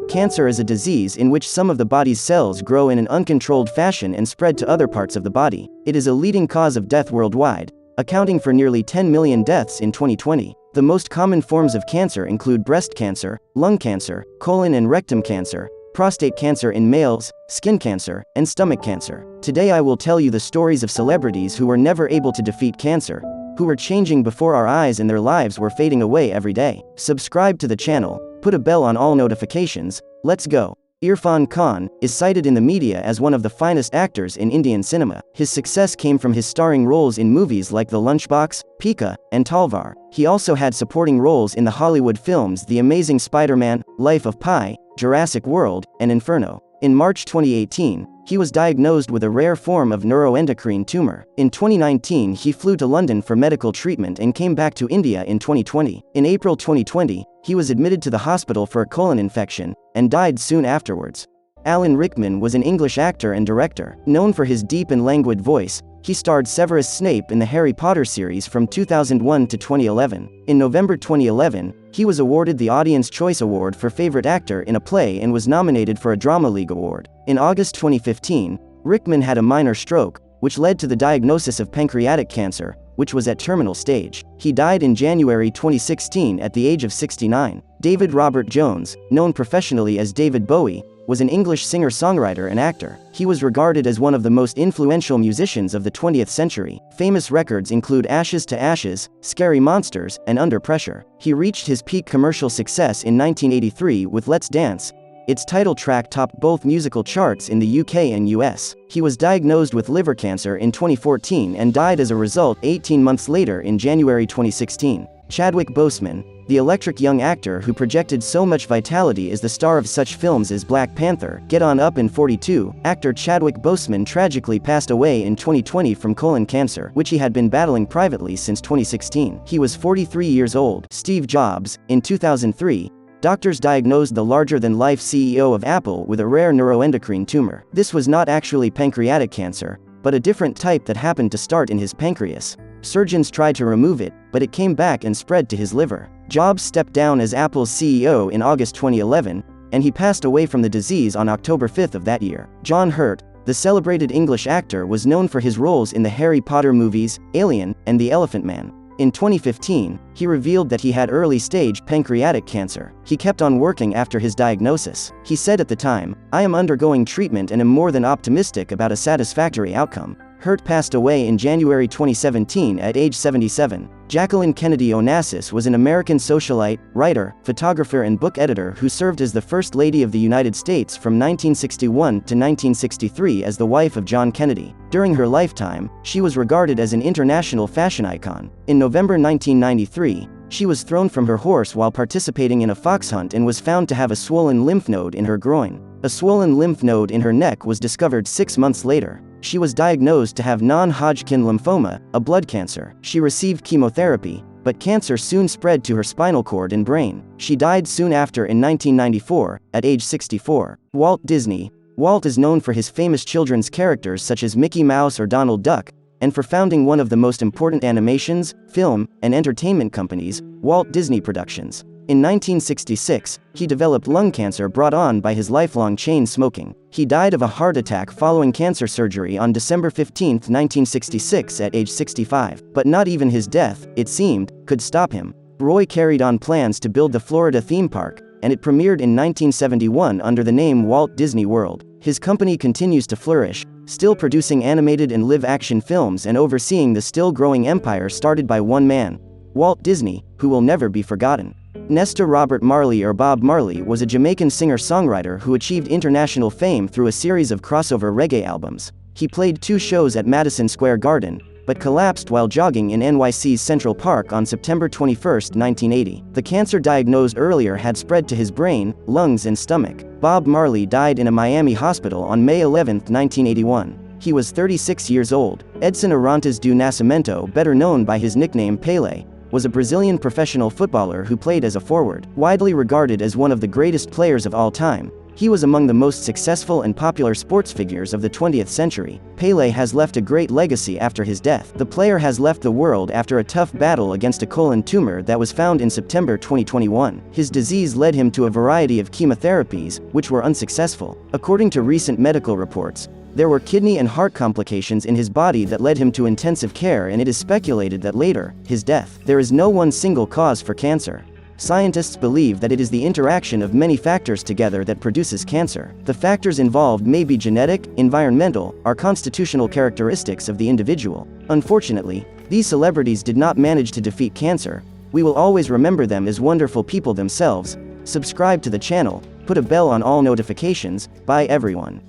Cancer is a disease in which some of the body's cells grow in an uncontrolled fashion and spread to other parts of the body. It is a leading cause of death worldwide, accounting for nearly 10 million deaths in 2020. The most common forms of cancer include breast cancer, lung cancer, colon and rectum cancer, prostate cancer in males, skin cancer, and stomach cancer. Today I will tell you the stories of celebrities who were never able to defeat cancer, who were changing before our eyes and their lives were fading away every day. Subscribe to the channel, put a bell on all notifications, let's go. Irrfan Khan is cited in the media as one of the finest actors in Indian cinema. His success came from his starring roles in movies like The Lunchbox, Pika, and Talvar. He also had supporting roles in the Hollywood films The Amazing Spider-Man, Life of Pi, Jurassic World, and Inferno. In March 2018, he was diagnosed with a rare form of neuroendocrine tumor. In 2019, he flew to London for medical treatment and came back to India in 2020. In April 2020, he was admitted to the hospital for a colon infection and died soon afterwards. Alan Rickman was an English actor and director. Known for his deep and languid voice, he starred Severus Snape in the Harry Potter series from 2001 to 2011. In November 2011, he was awarded the Audience Choice Award for Favorite Actor in a Play and was nominated for a Drama League Award. In August 2015, Rickman had a minor stroke, which led to the diagnosis of pancreatic cancer, which was at terminal stage. He died in January 2016 at the age of 69. David Robert Jones, known professionally as David Bowie, was an English singer-songwriter and actor. He was regarded as one of the most influential musicians of the 20th century. Famous records include Ashes to Ashes, Scary Monsters, and Under Pressure. He reached his peak commercial success in 1983 with Let's Dance. Its title track topped both musical charts in the UK and US. He was diagnosed with liver cancer in 2014 and died as a result 18 months later in January 2016. Chadwick Boseman, the electric young actor who projected so much vitality as the star of such films as Black Panther, Get On Up and 42, actor Chadwick Boseman tragically passed away in 2020 from colon cancer, which he had been battling privately since 2016. He was 43 years old. Steve Jobs, in 2003, doctors diagnosed the larger-than-life CEO of Apple with a rare neuroendocrine tumor. This was not actually pancreatic cancer, but a different type that happened to start in his pancreas. Surgeons tried to remove it, but it came back and spread to his liver. Jobs stepped down as Apple's CEO in August 2011, and he passed away from the disease on October 5 of that year. John Hurt, the celebrated English actor, was known for his roles in the Harry Potter movies, Alien, and The Elephant Man. In 2015, he revealed that he had early-stage pancreatic cancer. He kept on working after his diagnosis. He said at the time, "I am undergoing treatment and am more than optimistic about a satisfactory outcome." Hurt passed away in January 2017 at age 77. Jacqueline Kennedy Onassis was an American socialite, writer, photographer and book editor who served as the First Lady of the United States from 1961 to 1963 as the wife of John Kennedy. During her lifetime, she was regarded as an international fashion icon. In November 1993, she was thrown from her horse while participating in a fox hunt and was found to have a swollen lymph node in her groin. A swollen lymph node in her neck was discovered 6 months later. She was diagnosed to have non-Hodgkin lymphoma, a blood cancer. She received chemotherapy, but cancer soon spread to her spinal cord and brain. She died soon after in 1994, at age 64. Walt Disney. Walt is known for his famous children's characters such as Mickey Mouse or Donald Duck, and for founding one of the most important animations, film, and entertainment companies, Walt Disney Productions. In 1966, he developed lung cancer brought on by his lifelong chain smoking. He died of a heart attack following cancer surgery on December 15, 1966 at age 65. But not even his death, it seemed, could stop him. Roy carried on plans to build the Florida theme park, and it premiered in 1971 under the name Walt Disney World. His company continues to flourish, still producing animated and live-action films and overseeing the still-growing empire started by one man, Walt Disney, who will never be forgotten. Nesta Robert Marley, or Bob Marley, was a Jamaican singer-songwriter who achieved international fame through a series of crossover reggae albums. He played 2 shows at Madison Square Garden, but collapsed while jogging in NYC's Central Park on September 21, 1980. The cancer diagnosed earlier had spread to his brain, lungs and stomach. Bob Marley died in a Miami hospital on May 11, 1981. He was 36 years old. Edson Arantes do Nascimento, better known by his nickname Pelé, was a Brazilian professional footballer who played as a forward. Widely regarded as one of the greatest players of all time, He was among the most successful and popular sports figures of the 20th century. Pelé has left a great legacy after his death. The player has left the world after a tough battle against a colon tumor that was found in September 2021. His disease led him to a variety of chemotherapies, which were unsuccessful. According to recent medical reports, there were kidney and heart complications in his body that led him to intensive care, and it is speculated that later, his death. There is no one single cause for cancer. Scientists believe that it is the interaction of many factors together that produces cancer. The factors involved may be genetic, environmental, or constitutional characteristics of the individual. Unfortunately, these celebrities did not manage to defeat cancer. We will always remember them as wonderful people themselves. Subscribe to the channel, put a bell on all notifications. Bye everyone.